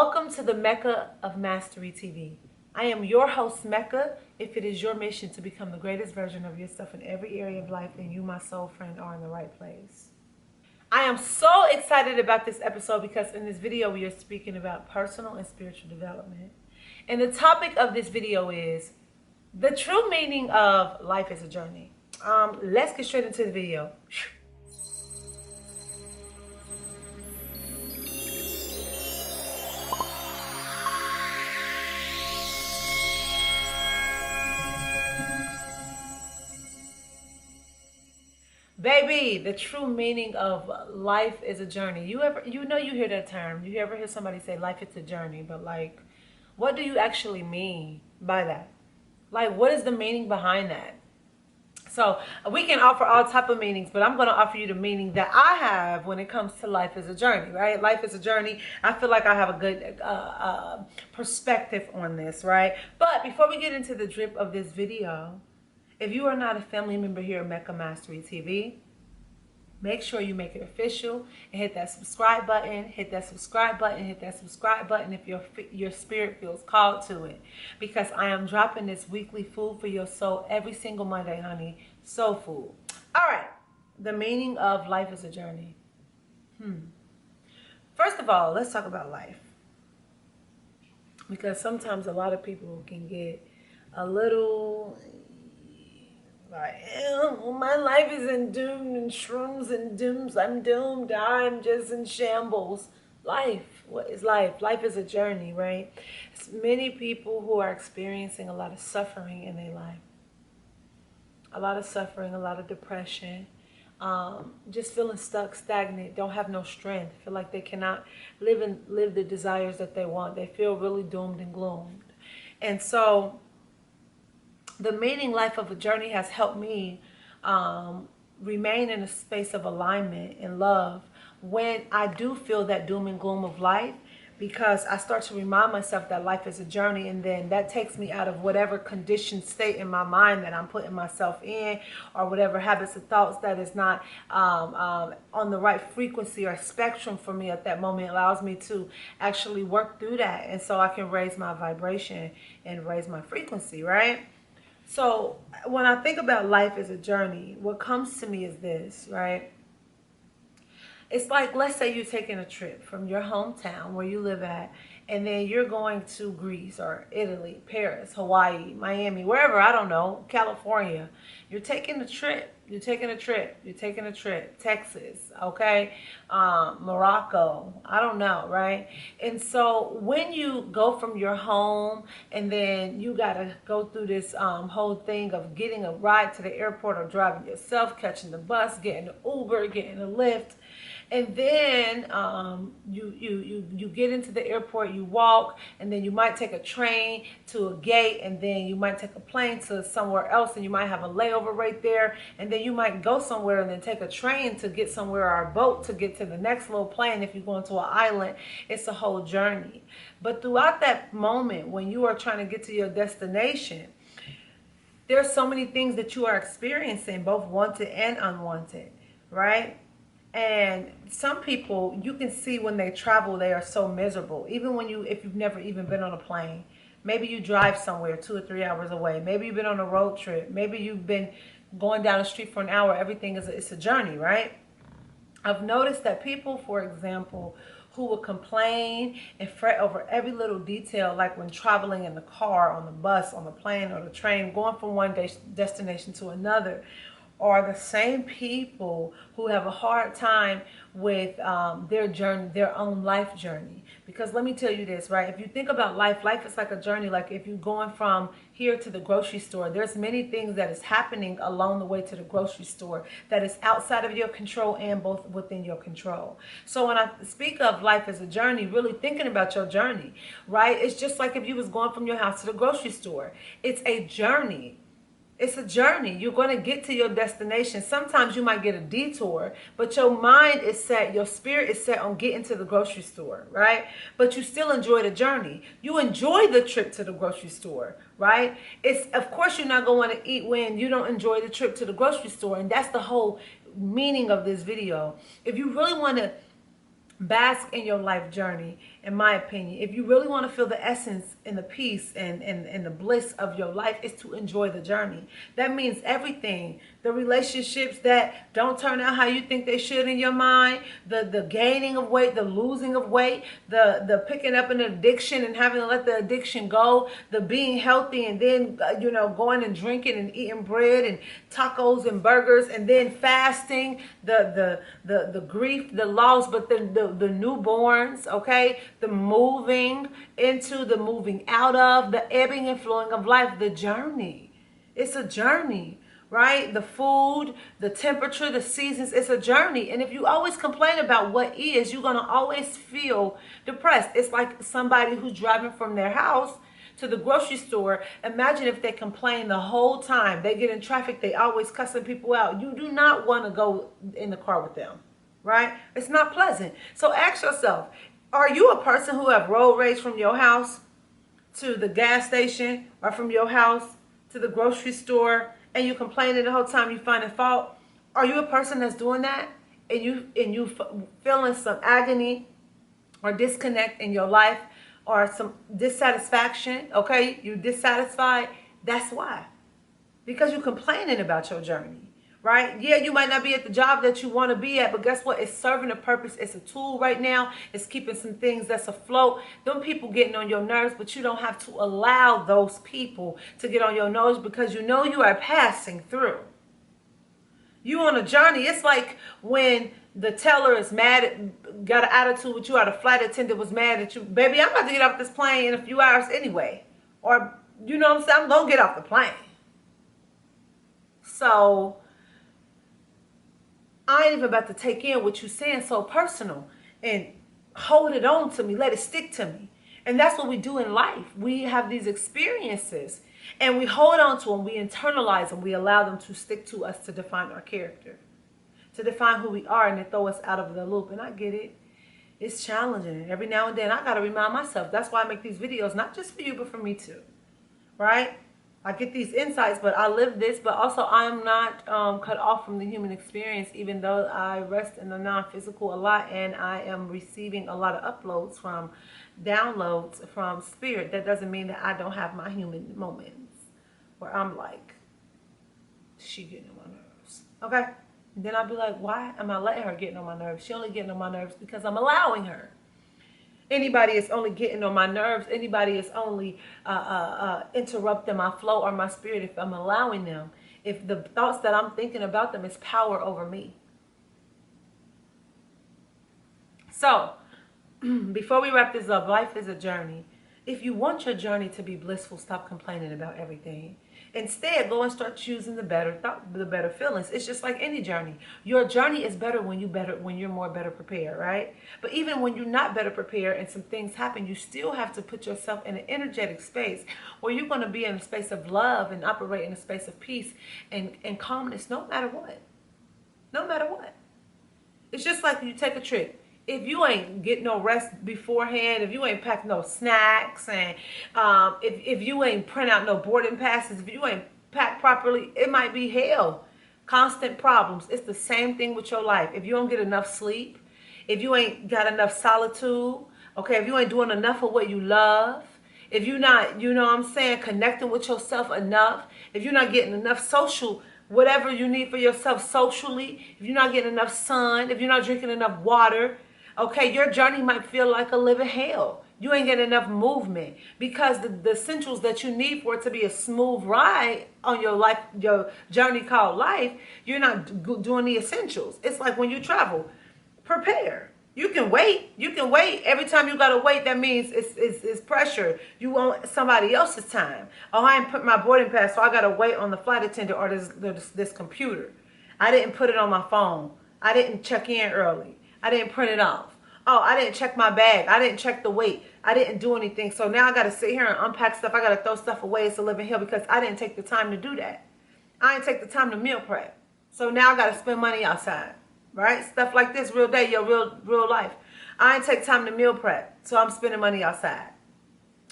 Welcome to the Mecca of Mastery TV. I am your host, Mecca. If it is your mission to become the greatest version of yourself in every area of life, then you, my soul friend, are in the right place. I am so excited about this episode because in this video we are speaking about personal and spiritual development. And the topic of this video is the true meaning of life is a journey. Let's get straight into the video. Baby, the true meaning of life is a journey. You hear that term. You ever hear somebody say life is a journey, but like, what do you actually mean by that? Like, what is the meaning behind that? So we can offer all type of meanings, but I'm going to offer you the meaning that I have when it comes to life is a journey, right? Life is a journey. I feel like I have a good perspective on this, right? But before we get into the drip of this video, if you are not a family member here at Mecca Mastery TV, make sure you make it official and hit that subscribe button, hit that subscribe button, hit that subscribe button if your spirit feels called to it. Because I am dropping this weekly food for your soul every single Monday, honey. Soul food. All right. The meaning of life is a journey. First of all, let's talk about life. Because sometimes a lot of people can get a little like, my life is in doom and shrooms and dooms. I'm doomed. I'm just in shambles. Life. What is life? Life is a journey, right? It's many people who are experiencing a lot of suffering in their life. A lot of suffering, a lot of depression. Just feeling stuck, stagnant, don't have no strength. Feel like they cannot live the desires that they want. They feel really doomed and gloomed. And so the meaning life of a journey has helped me remain in a space of alignment and love when I do feel that doom and gloom of life, because I start to remind myself that life is a journey, and then that takes me out of whatever conditioned state in my mind that I'm putting myself in, or whatever habits or thoughts that is not on the right frequency or spectrum for me at that moment. It allows me to actually work through that, and so I can raise my vibration and raise my frequency, right? So when I think about life as a journey, what comes to me is this, right? It's like, let's say you're taking a trip from your hometown where you live at, and then you're going to Greece or Italy, Paris, Hawaii, Miami, wherever, I don't know, California. You're taking a trip. You're taking a trip. You're taking a trip. Texas, okay? Morocco, I don't know, right? And so when you go from your home and then you got to go through this whole thing of getting a ride to the airport or driving yourself, catching the bus, getting an Uber, getting a Lyft, and then you get into the airport, you walk, and then you might take a train to a gate, and then you might take a plane to somewhere else, and you might have a layover right there, and then you might go somewhere and then take a train to get somewhere, or a boat to get to the next little plane if you're going to an island. It's a whole journey. But throughout that moment when you are trying to get to your destination, there's so many things that you are experiencing, both wanted and unwanted, right? And some people, you can see when they travel, they are so miserable. Even if you've never even been on a plane, maybe you drive somewhere 2 or 3 hours away. Maybe you've been on a road trip. Maybe you've been going down the street for an hour. Everything it's a journey, right? I've noticed that people, for example, who will complain and fret over every little detail, like when traveling in the car, on the bus, on the plane, or the train, going from one destination to another, are the same people who have a hard time with their journey, their own life journey. Because let me tell you this, right? If you think about life, life is like a journey. Like if you're going from here to the grocery store, there's many things that is happening along the way to the grocery store that is outside of your control and both within your control. So when I speak of life as a journey, really thinking about your journey, right? It's just like if you was going from your house to the grocery store. It's a journey. It's a journey. You're going to get to your destination. Sometimes you might get a detour, but your mind is set, your spirit is set on getting to the grocery store, right? But you still enjoy the journey. You enjoy the trip to the grocery store, right? Of course you're not going to want to eat when you don't enjoy the trip to the grocery store, and that's the whole meaning of this video. If you really want to Bask in your life journey, in my opinion. If you really want to feel the essence and the peace and the bliss of your life, is to enjoy the journey. That means everything. The relationships that don't turn out how you think they should in your mind, the gaining of weight, the losing of weight, the picking up an addiction and having to let the addiction go, the being healthy and then going and drinking and eating bread and tacos and burgers, and then fasting, the grief, the loss, but the newborns, okay, the moving into, the moving out of, the ebbing and flowing of life, the journey. It's a journey, right? The food, the temperature, the seasons, it's a journey. And if you always complain about what is, you're going to always feel depressed. It's like somebody who's driving from their house to the grocery store. Imagine if they complain the whole time. They get in traffic, they always cussing people out. You do not want to go in the car with them, right? It's not pleasant. So ask yourself, are you a person who have road rage from your house to the gas station, or from your house to the grocery store, and you complaining the whole time, you finding fault? Are you a person that's doing that, and you feeling some agony or disconnect in your life, or some dissatisfaction? Okay, you dissatisfied. That's why, because you're complaining about your journey, right? Yeah, you might not be at the job that you want to be at, but guess what? It's serving a purpose. It's a tool right now. It's keeping some things that's afloat. Them people getting on your nerves, but you don't have to allow those people to get on your nerves, because you know you are passing through. You on a journey. It's like when the teller is mad, got an attitude with you, or the flight attendant was mad at you. Baby, I'm about to get off this plane in a few hours anyway. Or, you know what I'm saying? I'm going to get off the plane. So I ain't even about to take in what you're saying so personal and hold it on to me. Let it stick to me. And that's what we do in life. We have these experiences and we hold on to them. We internalize them. We allow them to stick to us to define our character, to define who we are, and to throw us out of the loop. And I get it. It's challenging. Every now and then I got to remind myself. That's why I make these videos, not just for you, but for me too. Right? I get these insights, but I live this. But also, I'm not cut off from the human experience, even though I rest in the non-physical a lot, and I am receiving a lot of uploads from downloads from spirit. That doesn't mean that I don't have my human moments where I'm like, she getting on my nerves. Okay? And then I'll be like, why am I letting her get on my nerves? She only getting on my nerves because I'm allowing her. Anybody is only getting on my nerves. Anybody is only interrupting my flow or my spirit if I'm allowing them. If the thoughts that I'm thinking about them is power over me. So, before we wrap this up, life is a journey. If you want your journey to be blissful, stop complaining about everything. Instead, go and start choosing the better feelings. It's just like any journey. Your journey is better when you're more better prepared, right? But even when you're not better prepared and some things happen, you still have to put yourself in an energetic space where you're going to be in a space of love and operate in a space of peace and calmness, no matter what. No matter what. It's just like you take a trip. If you ain't get no rest beforehand, if you ain't packed no snacks, and if you ain't print out no boarding passes, if you ain't packed properly, it might be hell. Constant problems. It's the same thing with your life. If you don't get enough sleep, if you ain't got enough solitude, okay, if you ain't doing enough of what you love, if you're not, you know what I'm saying, connecting with yourself enough, if you're not getting enough social, whatever you need for yourself socially, if you're not getting enough sun, if you're not drinking enough water, okay, your journey might feel like a living hell. You ain't getting enough movement because the essentials that you need for it to be a smooth ride on your life, your journey called life, you're not doing the essentials. It's like when you travel, prepare. You can wait. You can wait. Every time you got to wait, that means it's pressure. You want somebody else's time. Oh, I ain't put my boarding pass, so I got to wait on the flight attendant or this computer. I didn't put it on my phone. I didn't check in early. I didn't print it off. Oh, I didn't check my bag. I didn't check the weight. I didn't do anything. So now I got to sit here and unpack stuff. I got to throw stuff away. It's a living hell because I didn't take the time to do that. I didn't take the time to meal prep. So now I got to spend money outside, right? Stuff like this, real day, your real life. I didn't take time to meal prep, so I'm spending money outside.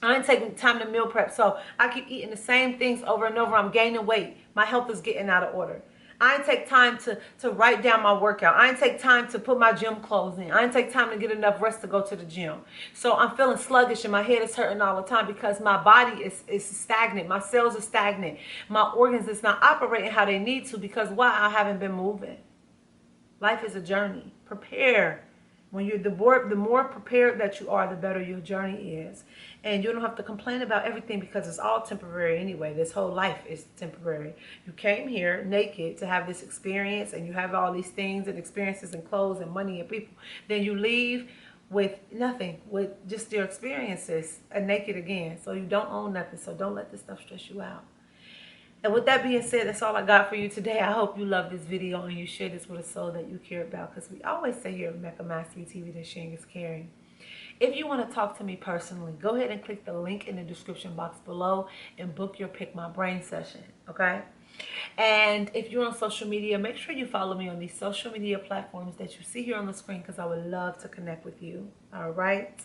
I didn't take time to meal prep, so I keep eating the same things over and over. I'm gaining weight. My health is getting out of order. I ain't take time to write down my workout. I ain't take time to put my gym clothes in. I ain't take time to get enough rest to go to the gym. So I'm feeling sluggish and my head is hurting all the time because my body is stagnant. My cells are stagnant. My organs is not operating how they need to because why? I haven't been moving. Life is a journey. Prepare. When you're the more prepared that you are, the better your journey is. And you don't have to complain about everything because it's all temporary anyway. This whole life is temporary. You came here naked to have this experience and you have all these things and experiences and clothes and money and people. Then you leave with nothing, with just your experiences and naked again. So you don't own nothing. So don't let this stuff stress you out. And with that being said, that's all I got for you today. I hope you love this video and you share this with a soul that you care about. Because we always say here at Mecca Mastery TV that sharing is caring. If you want to talk to me personally, go ahead and click the link in the description box below and book your Pick My Brain session, okay? And if you're on social media, make sure you follow me on these social media platforms that you see here on the screen because I would love to connect with you, all right?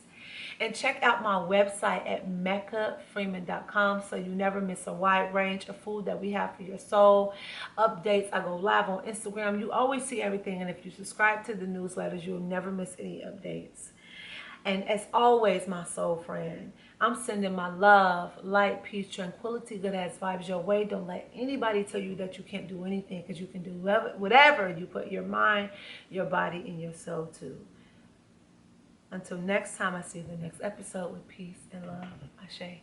And check out my website at meccafreeman.com so you never miss a wide range of food that we have for your soul. Updates, I go live on Instagram. You always see everything. And if you subscribe to the newsletters, you'll never miss any updates. And as always, my soul friend, I'm sending my love, light, peace, tranquility, good ass vibes your way. Don't let anybody tell you that you can't do anything because you can do whatever you put your mind, your body, and your soul to. Until next time, I see you in the next episode with peace and love. Ashe.